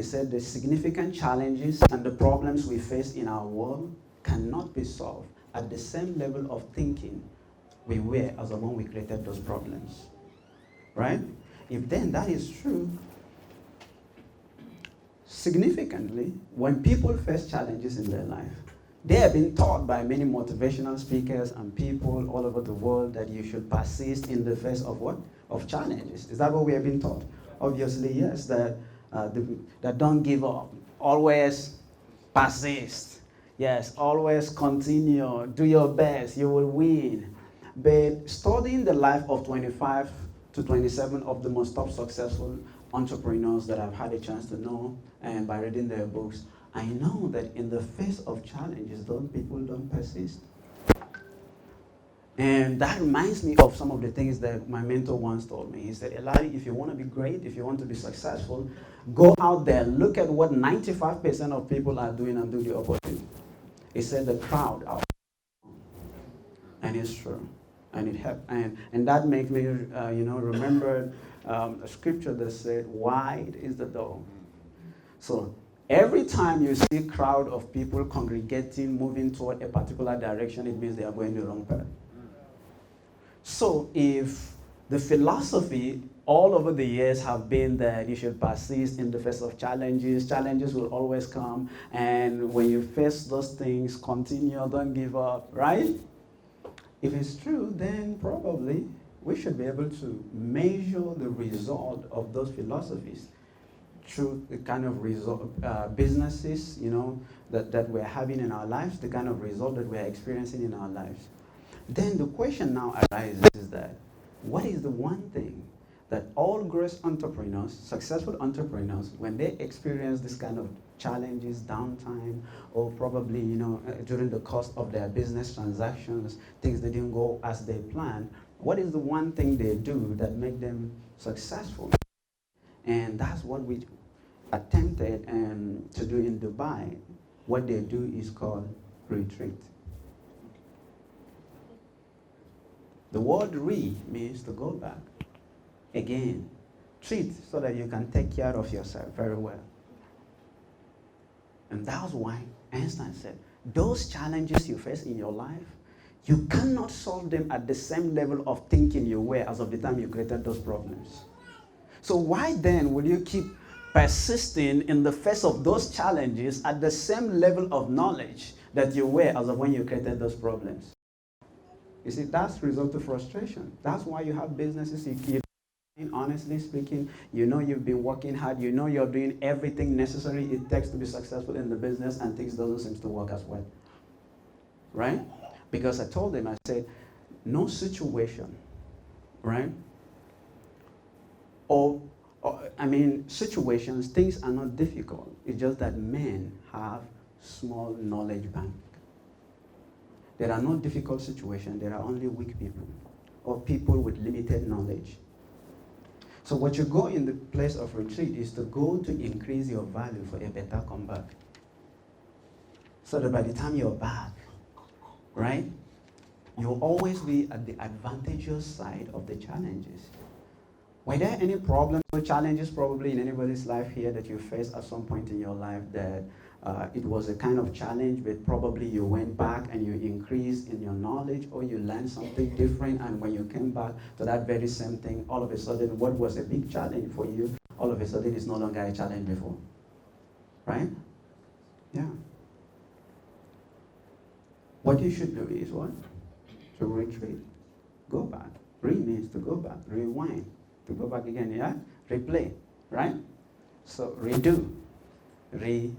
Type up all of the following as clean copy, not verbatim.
He said the significant challenges and the problems we face in our world cannot be solved at the same level of thinking we were as the one we created those problems. Right? If then that is true, significantly, when people face challenges in their life, they have been taught by many motivational speakers and people all over the world that you should persist in the face of what? Of challenges. Is that what we have been taught? Obviously, yes, that don't give up. Always persist. Yes, always continue. Do your best. You will win. But studying the life of 25 to 27 of the most top successful entrepreneurs that I've had a chance to know, and by reading their books, I know that in the face of challenges, those people don't persist. And that reminds me of some of the things that my mentor once told me. He said, Eladi, if you want to be great, if you want to be successful, go out there, look at what 95% of people are doing and do the opposite. He said the crowd out. And it's true. And it helped. And that makes me, remember a scripture that said, wide is the door. So every time you see a crowd of people congregating, moving toward a particular direction, it means they are going the wrong path. So if the philosophy all over the years have been that you should persist in the face of challenges, challenges will always come, and when you face those things, continue, don't give up, right? If it's true, then probably we should be able to measure the result of those philosophies through the kind of result, businesses, that we're having in our lives, the kind of result that we're experiencing in our lives. Then the question now arises is that, what is the one thing that all great entrepreneurs, successful entrepreneurs, when they experience this kind of challenges, downtime, or probably, during the course of their business transactions, things that didn't go as they planned, what is the one thing they do that make them successful? And that's what we attempted to do in Dubai. What they do is called Pretreat. The word re means to go back. Again, treat so that you can take care of yourself very well. And that's why Einstein said, those challenges you face in your life, you cannot solve them at the same level of thinking you were as of the time you created those problems. So why then will you keep persisting in the face of those challenges at the same level of knowledge that you were as of when you created those problems? You see, that's result to frustration. That's why you have businesses you keep. Honestly speaking, you've been working hard, you're doing everything necessary it takes to be successful in the business, and things doesn't seem to work as well. Right? Because I told them, I said, no situation, right? Situations, things are not difficult. It's just that men have small knowledge bank. There are no difficult situations. There are only weak people or people with limited knowledge. So what you go in the place of retreat is to go to increase your value for a better comeback. So that by the time you're back, right, you'll always be at the advantageous side of the challenges. Were there any problems or challenges probably in anybody's life here that you faced at some point in your life that it was a kind of challenge, but probably you went back and you increased in your knowledge, or you learned something different, and when you came back to that very same thing, all of a sudden what was a big challenge for you, all of a sudden it's no longer a challenge before. Right? Yeah. What you should do is what? To retreat. Go back. Means to go back. Rewind. To go back again, yeah? Replay. Right? So redo. Retreat.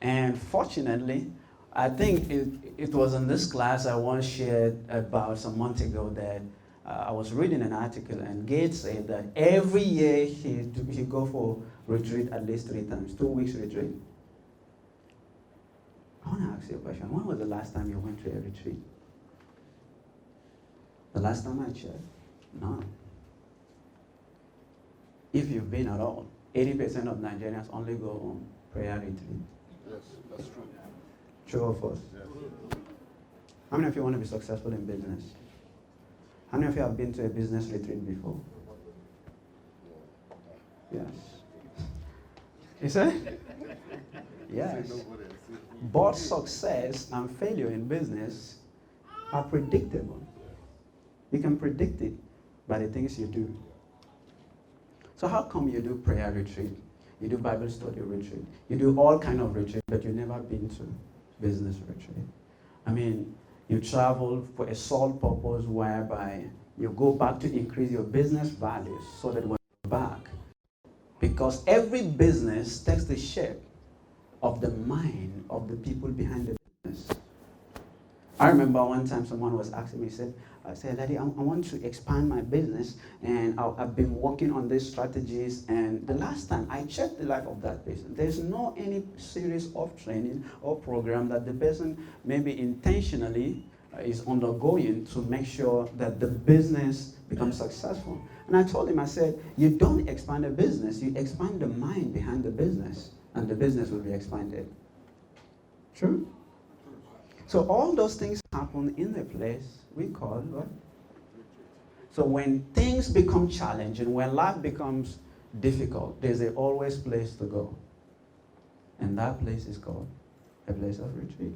And fortunately, I think it was in this class I once shared about some months ago that I was reading an article, and Gates said that every year he go for retreat at least 3 times, 2 weeks retreat. I want to ask you a question. When was the last time you went to a retreat? The last time I checked? No. If you've been at all, 80% of Nigerians only go on prayer retreat. Yes, that's true. True or false? Yes. How many of you want to be successful in business? How many of you have been to a business retreat before? Yes. You say? Yes. Both success and failure in business are predictable. You can predict it by the things you do. So how come you do prayer retreat? You do Bible study retreat. You do all kind of retreat, but you've never been to business retreat. I mean, you travel for a sole purpose whereby you go back to increase your business values so that when you're back, because every business takes the shape of the mind of the people behind the business. I remember one time someone was asking me, I said, Daddy, I want to expand my business, and I've been working on these strategies, and the last time I checked the life of that person, there's no any series of training or program that the person maybe intentionally is undergoing to make sure that the business becomes successful. And I told him, I said, you don't expand a business, you expand the mind behind the business, and the business will be expanded. True? So all those things happen in a place we call what? So when things become challenging, when life becomes difficult, there's always place to go. And that place is called a place of retreat.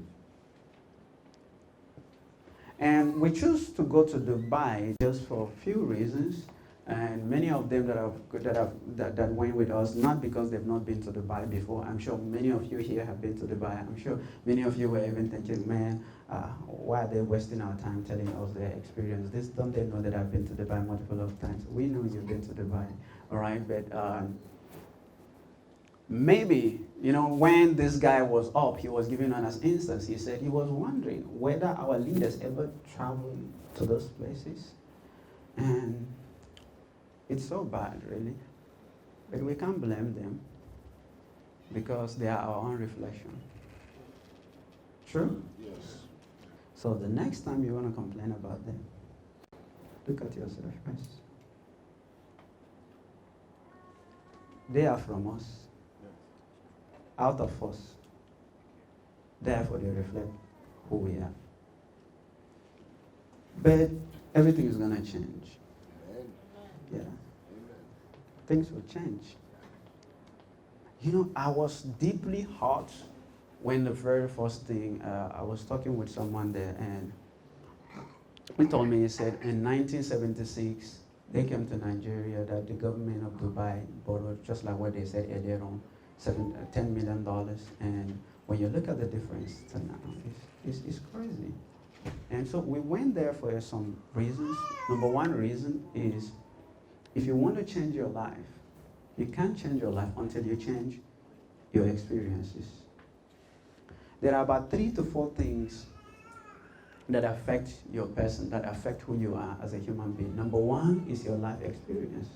And we choose to go to Dubai just for a few reasons. And many of them that went with us, not because they've not been to Dubai before. I'm sure many of you here have been to Dubai. I'm sure many of you were even thinking, man, why are they wasting our time telling us their experience? Don't they know that I've been to Dubai multiple of times? We know you've been to Dubai, all right? But maybe, when this guy was up, he was giving us an instance. He said he was wondering whether our leaders ever traveled to those places. And it's so bad, really. But we can't blame them because they are our own reflection. True? Yes. So the next time you want to complain about them, look at yourself first. They are from us, out of us. Therefore, they reflect who we are. But everything is going to change. Yeah. Things will change. I was deeply hurt when the very first thing, I was talking with someone there, and he told me, he said, in 1976, they came to Nigeria, that the government of Dubai borrowed, just like what they said earlier on, $10 million. And when you look at the difference to now, it's crazy. And so we went there for some reasons. Number one reason is, if you want to change your life, you can't change your life until you change your experiences. There are about 3 to 4 things that affect your person, that affect who you are as a human being. Number one is your life experience.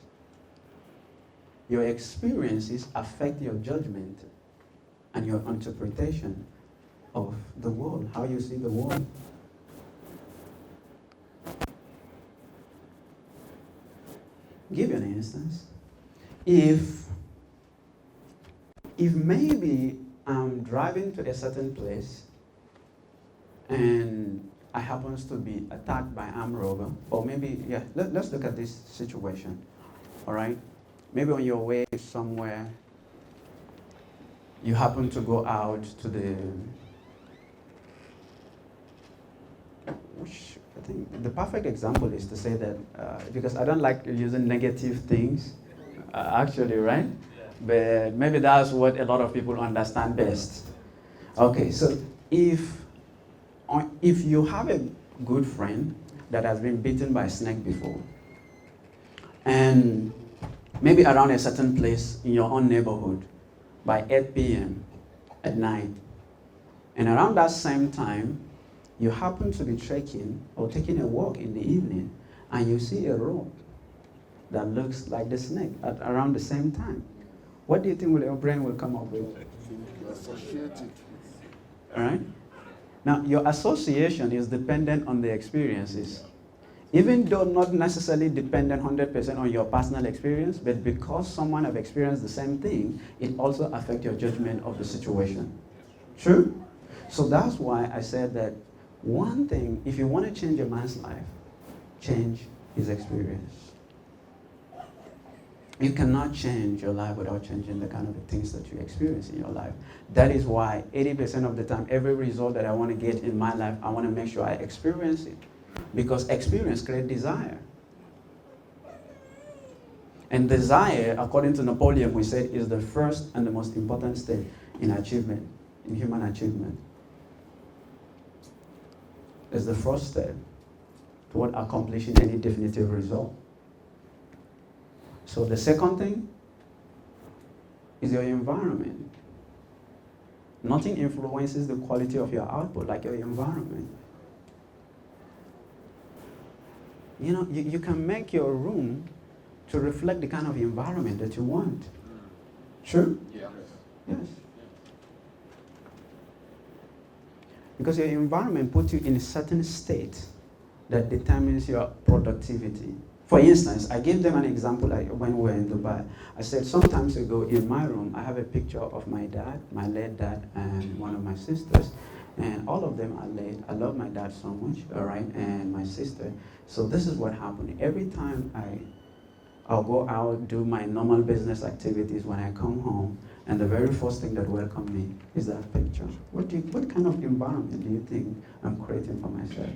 Your experiences affect your judgment and your interpretation of the world, how you see the world. Give you an instance. If maybe I'm driving to a certain place and I happens to be attacked by armed robber, or maybe, let's look at this situation, all right? Maybe on your way somewhere, you happen to go out to I think the perfect example is to say that, because I don't like using negative things, actually, right? But maybe that's what a lot of people understand best. Okay, so if you have a good friend that has been bitten by a snake before, and maybe around a certain place in your own neighborhood by 8 p.m. at night, and around that same time, you happen to be trekking or taking a walk in the evening, and you see a rope that looks like the snake at around the same time. What do you think your brain will come up with? You associate it. All right? Now, your association is dependent on the experiences. Even though not necessarily dependent 100% on your personal experience, but because someone have experienced the same thing, it also affects your judgment of the situation. True? So that's why I said that one thing, if you want to change a man's life, change his experience. You cannot change your life without changing the kind of things that you experience in your life. That is why 80% of the time, every result that I want to get in my life, I want to make sure I experience it. Because experience creates desire. And desire, according to Napoleon, we said, is the first and the most important step in achievement, in human achievement. It's the first step toward accomplishing any definitive result. So the second thing is your environment. Nothing influences the quality of your output like your environment. You know, you can make your room to reflect the kind of environment that you want. True? Yeah. Yes. Because your environment puts you in a certain state that determines your productivity. For instance, I gave them an example like when we were in Dubai. I said, some times ago in my room, I have a picture of my dad, my late dad, and one of my sisters. And all of them are late. I love my dad so much, all right, and my sister. So this is what happened. Every time I'll go out, do my normal business activities. When I come home, and the very first thing that welcomes me is that picture. What kind of environment do you think I'm creating for myself?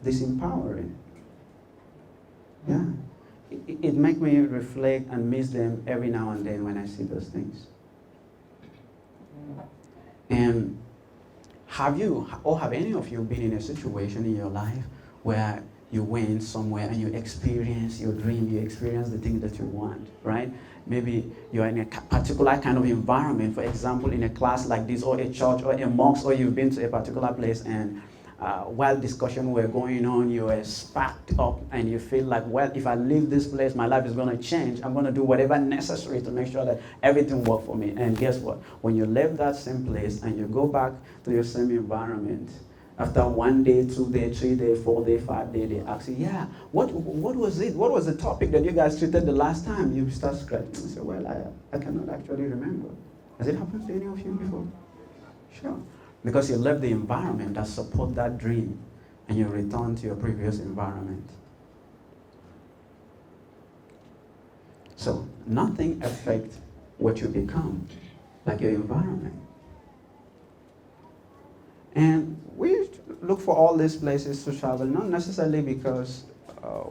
Disempowering. Yeah. It makes me reflect and miss them every now and then when I see those things. And have any of you been in a situation in your life where you went somewhere and you experience your dream, you experience the thing that you want, right? Maybe you're in a particular kind of environment, for example, in a class like this, or a church, or a mosque, or you've been to a particular place, and while discussion were going on, you were sparked up, and you feel like, well, if I leave this place, my life is going to change. I'm going to do whatever necessary to make sure that everything works for me. And guess what? When you leave that same place and you go back to your same environment, after 1 day, 2 days, 3 days, 4 days, 5 days, they ask you, yeah, what was it? What was the topic that you guys treated the last time? You start scratching. You say, well, I cannot actually remember. Has it happened to any of you before? Sure. Because you left the environment that support that dream, and you return to your previous environment. So nothing affects what you become like your environment. And we look for all these places to travel, not necessarily because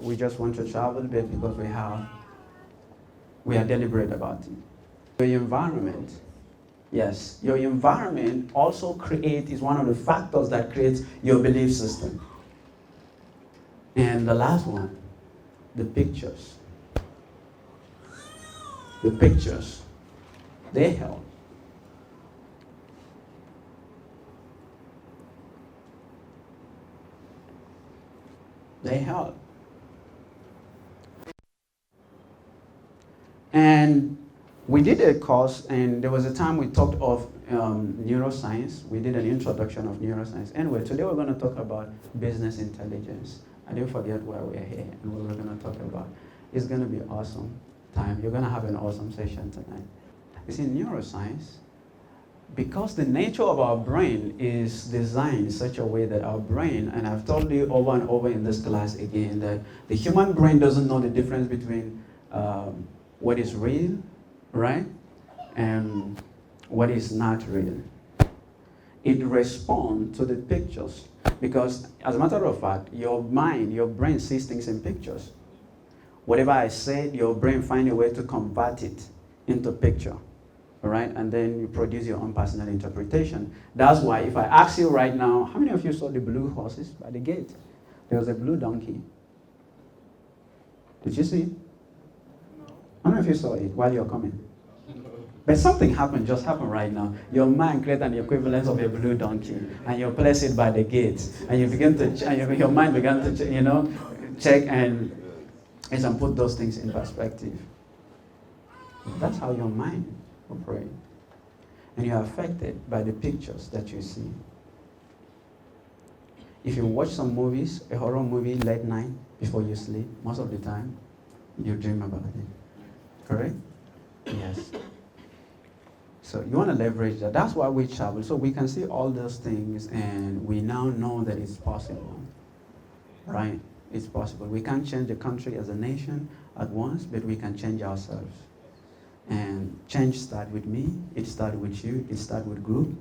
we just want to travel, but because we are deliberate about it. Your environment. Yes, your environment also is one of the factors that creates your belief system. And the last one, the pictures. The pictures, they help. They help. And we did a course, and there was a time we talked of neuroscience. We did an introduction of neuroscience. Anyway, today we're going to talk about business intelligence. I didn't forget why we're here and what we're going to talk about. It's going to be awesome time. You're going to have an awesome session tonight. You see, neuroscience, because the nature of our brain is designed in such a way that our brain, and I've told you over and over in this class again, that the human brain doesn't know the difference between what is real, right, and what is not real. It responds to the pictures because, as a matter of fact, your brain sees things in pictures. Whatever I said, your brain finds a way to convert it into picture, all right, and then you produce your own personal interpretation. That's why if I ask you right now, how many of you saw the blue horses by the gate? There was a blue donkey. Did you see it? How many of you saw it while you're coming? But something just happened right now. Your mind created an equivalent of a blue donkey, and you place it by the gate, and you begin to, and your mind began to, check and put those things in perspective. That's how your mind operates, and you are affected by the pictures that you see. If you watch some movies, a horror movie late night before you sleep, most of the time you dream about it. Correct? Yes. So you want to leverage that. That's why we travel, so we can see all those things, and we now know that it's possible, right? It's possible. We can't change the country as a nation at once, but we can change ourselves. And change starts with me, it starts with you, it starts with group,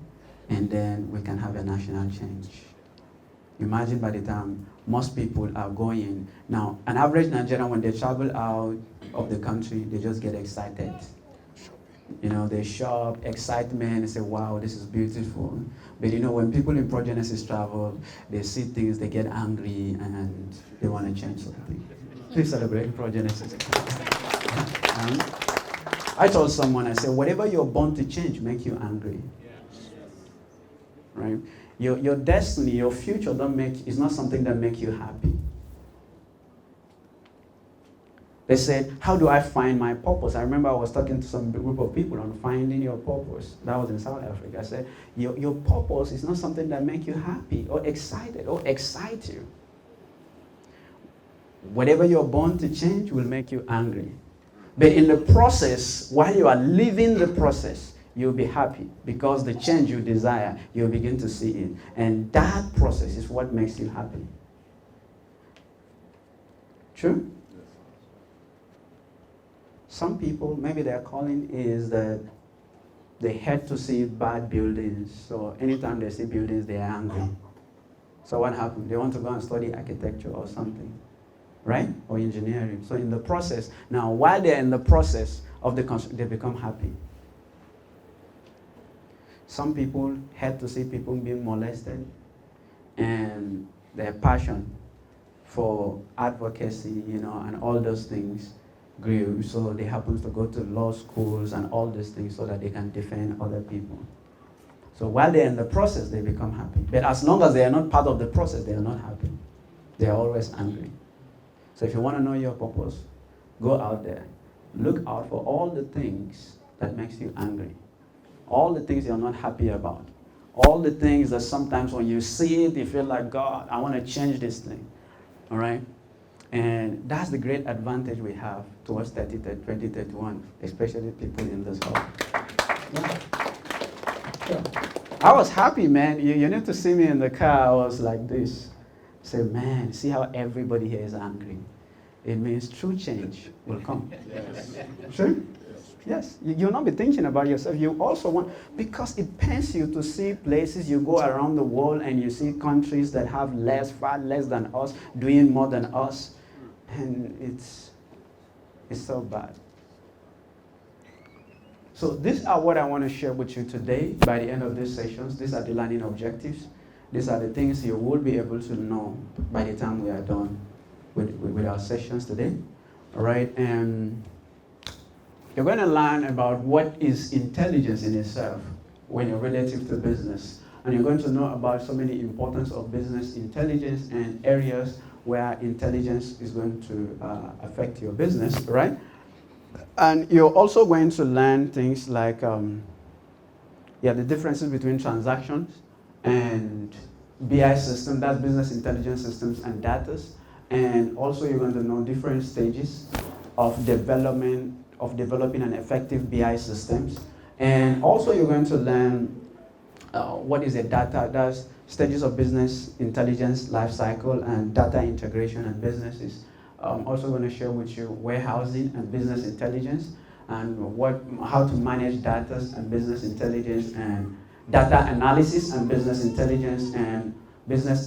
and then we can have a national change. Imagine by the time most people are going, now an average Nigerian, when they travel out of the country, they just get excited. You know, they shop, excitement, they say, wow, this is beautiful. But you know, when people in Progenesis travel, they see things, they get angry, and they want to change something. Please celebrate Progenesis. I told someone, I said, whatever you're born to change, make you angry. Right? Your destiny, your future is not something that makes you happy. They said, how do I find my purpose? I remember I was talking to some group of people on finding your purpose. That was in South Africa. I said, your purpose is not something that makes you happy or excited or excite you. Whatever you're born to change will make you angry. But in the process, while you are living the process, you'll be happy because the change you desire, you'll begin to see it. And that process is what makes you happy. True? Some people, maybe their calling is that they hate to see bad buildings. So anytime they see buildings, they are angry. So what happens? They want to go and study architecture or something, right? Or engineering. So in the process, now while they're in the process of the construction, they become happy. Some people hate to see people being molested, and their passion for advocacy, and all those things grew. So they happen to go to law schools and all these things so that they can defend other people. So while they're in the process, they become happy. But as long as they are not part of the process, they are not happy. They are always angry. So if you want to know your purpose, go out there. Look out for all the things that makes you angry. All the things you're not happy about. All the things that sometimes when you see it, you feel like, God, I want to change this thing. All right? And that's the great advantage we have towards 2031, especially people in this hall. Yeah. Yeah. I was happy, man. You need to see me in the car. I was like this. Say, man, see how everybody here is angry. It means true change will come. Yes. True? Yes. You'll not be thinking about yourself. You also want, because it pains you to see places, you go around the world and you see countries that have far less than us, doing more than us. And it's so bad. So these are what I want to share with you today. By the end of these sessions, these are the learning objectives. These are the things you will be able to know by the time we are done with our sessions today. All right, and you're going to learn about what is intelligence in itself when you're relative to business. And you're going to know about so many importance of business intelligence and areas where intelligence is going to affect your business, right? And you're also going to learn things like the differences between transactions and BI system, that's business intelligence systems and data. And also you're going to know different stages of developing an effective BI systems. And also you're going to learn what is a data, that's stages of business intelligence life cycle and data integration and businesses. I'm also going to share with you warehousing and business intelligence and how to manage data and business intelligence and data analysis and business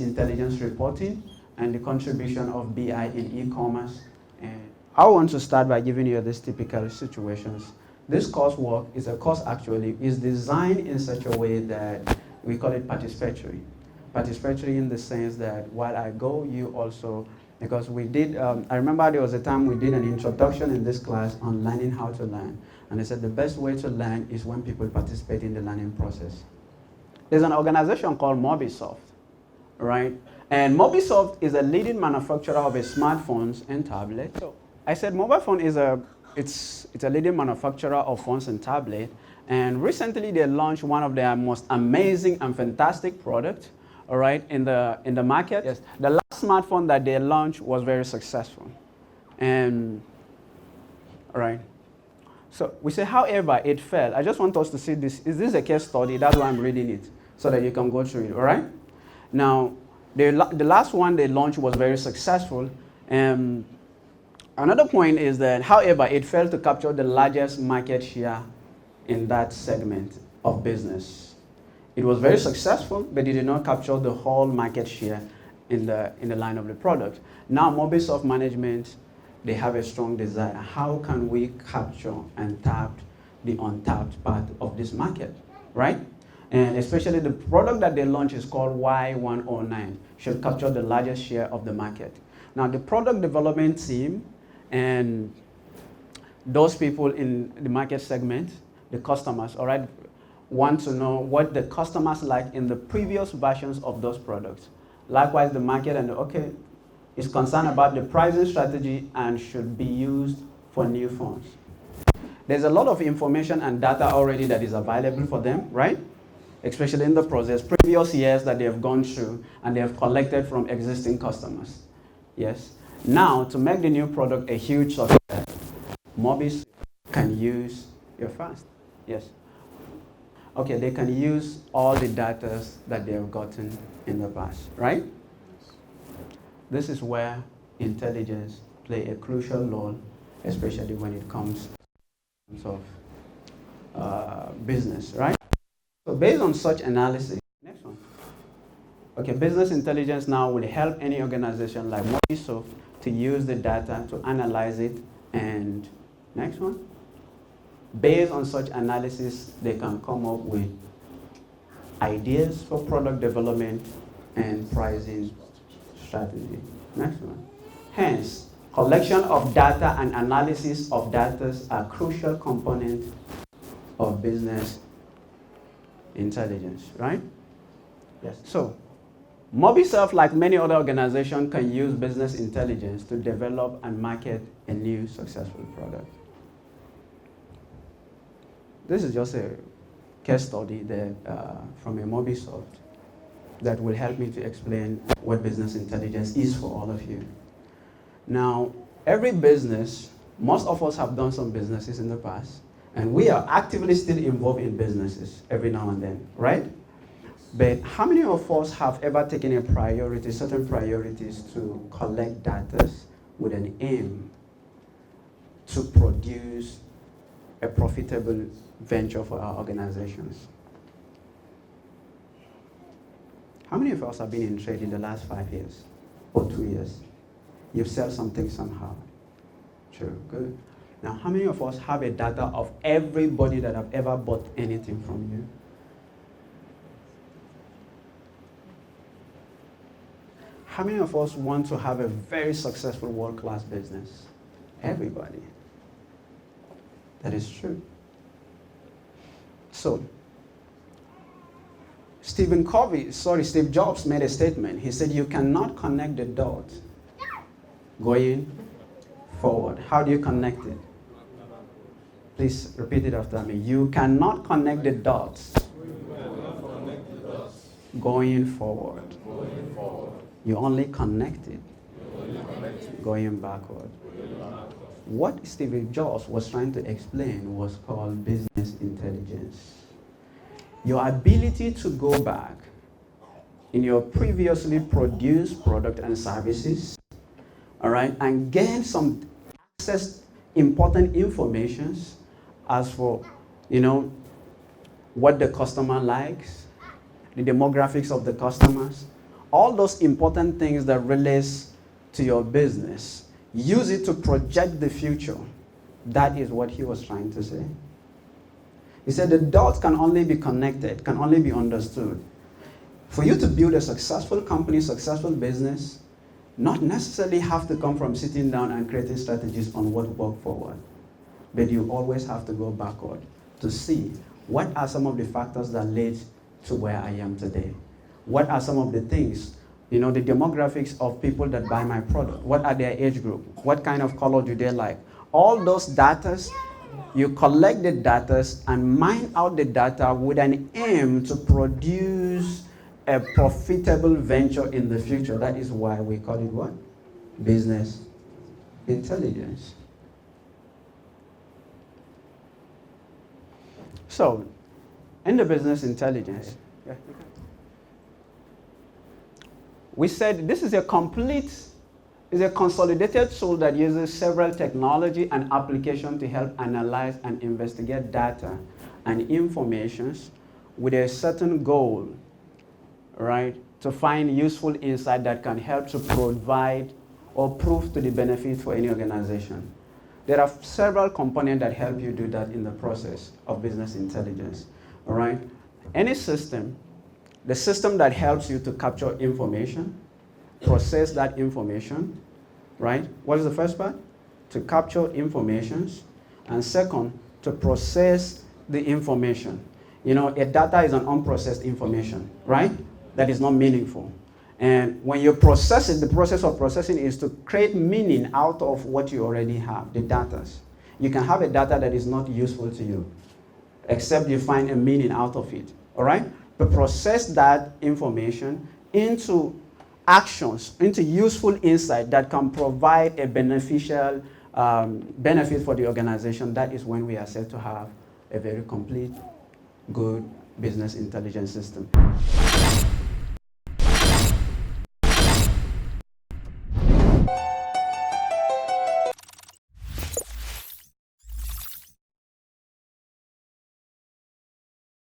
intelligence reporting and the contribution of BI in e-commerce. And I want to start by giving you these typical situations. This coursework is designed in such a way that we call it participatory. Participatory in the sense that while I go, you also, because we did, I remember there was a time we did an introduction in this class on learning how to learn. And they said the best way to learn is when people participate in the learning process. There's an organization called Mobisoft, right? And Mobisoft is a leading manufacturer of smartphones and tablets. So I said mobile phone is it's a leading manufacturer of phones and tablets. And recently they launched one of their most amazing and fantastic products, all right, in the market. Yes. The last smartphone that they launched was very successful. And, all right. So we say, however, it failed. I just want us to see this. Is this a case study? That's why I'm reading it, so that you can go through it, all right? Now, The last one they launched was very successful. And another point is that, however, it failed to capture the largest market share in that segment of business. It was very successful, but it did not capture the whole market share in the line of the product. Now, Mobisoft management, they have a strong desire. How can we capture and tap the untapped part of this market, right? And especially the product that they launched is called Y109, should capture the largest share of the market. Now, the product development team and those people in the market segment, the customers, all right, want to know what the customers like in the previous versions of those products. Likewise, the market is concerned about the pricing strategy and should be used for new phones. There's a lot of information and data already that is available for them, right? Especially in the process, previous years that they have gone through and they have collected from existing customers. Yes. Now, to make the new product a huge success, Mobis can use your fast. Yes. Okay, they can use all the data that they have gotten in the past, right? This is where intelligence play a crucial role, especially when it comes to business, right? So based on such analysis, next one. Okay, business intelligence now will help any organization like Mobisoft to use the data to analyze it, and next one. Based on such analysis, they can come up with ideas for product development and pricing strategy. Next one. Hence, collection of data and analysis of data are crucial components of business intelligence, right? Yes. So, Mobisoft, like many other organizations, can use business intelligence to develop and market a new successful product. This is just a case study that, from a Mobisoft that will help me to explain what business intelligence is for all of you. Now, every business, most of us have done some businesses in the past, and we are actively still involved in businesses every now and then, right? But how many of us have ever taken a priority, certain priorities to collect data with an aim to produce a profitable venture for our organizations? How many of us have been in trade in the last 5 years or 2 years? You've sold something somehow. True, good. Now, how many of us have a data of everybody that have ever bought anything from you? How many of us want to have a very successful world-class business? Everybody. That is true. So, Steve Jobs made a statement. He said, you cannot connect the dots going forward. How do you connect it? Please repeat it after me. You cannot connect the dots going forward. You only connect it going backward. What Steve Jobs was trying to explain was called business intelligence. Your ability to go back in your previously produced product and services, all right, and gain some access important information as for, what the customer likes, the demographics of the customers, all those important things that relates to your business. Use it to project the future. That is what he was trying to say. He said the dots can only be connected, can only be understood. For you to build a successful company, successful business, not necessarily have to come from sitting down and creating strategies on what work forward. But you always have to go backward to see what are some of the factors that led to where I am today. What are some of the things, the demographics of people that buy my product? What are their age group? What kind of color do they like? All those data, you collect the data and mine out the data with an aim to produce a profitable venture in the future. That is why we call it what? Business intelligence. So, in the business intelligence, We said this is a consolidated tool that uses several technology and application to help analyze and investigate data and informations with a certain goal, right? To find useful insight that can help to provide or prove to the benefit for any organization. There are several components that help you do that in the process of business intelligence, all right? Any system, the system that helps you to capture information, process that information, right? What is the first part? To capture information, and second, to process the information. You know, a data is an unprocessed information, right? That is not meaningful. And when you process it, the process of processing is to create meaning out of what you already have, the data. You can have a data that is not useful to you, except you find a meaning out of it, all right? But process that information into actions, into useful insight that can provide a beneficial benefit for the organization. That is when we are said to have a very complete, good business intelligence system.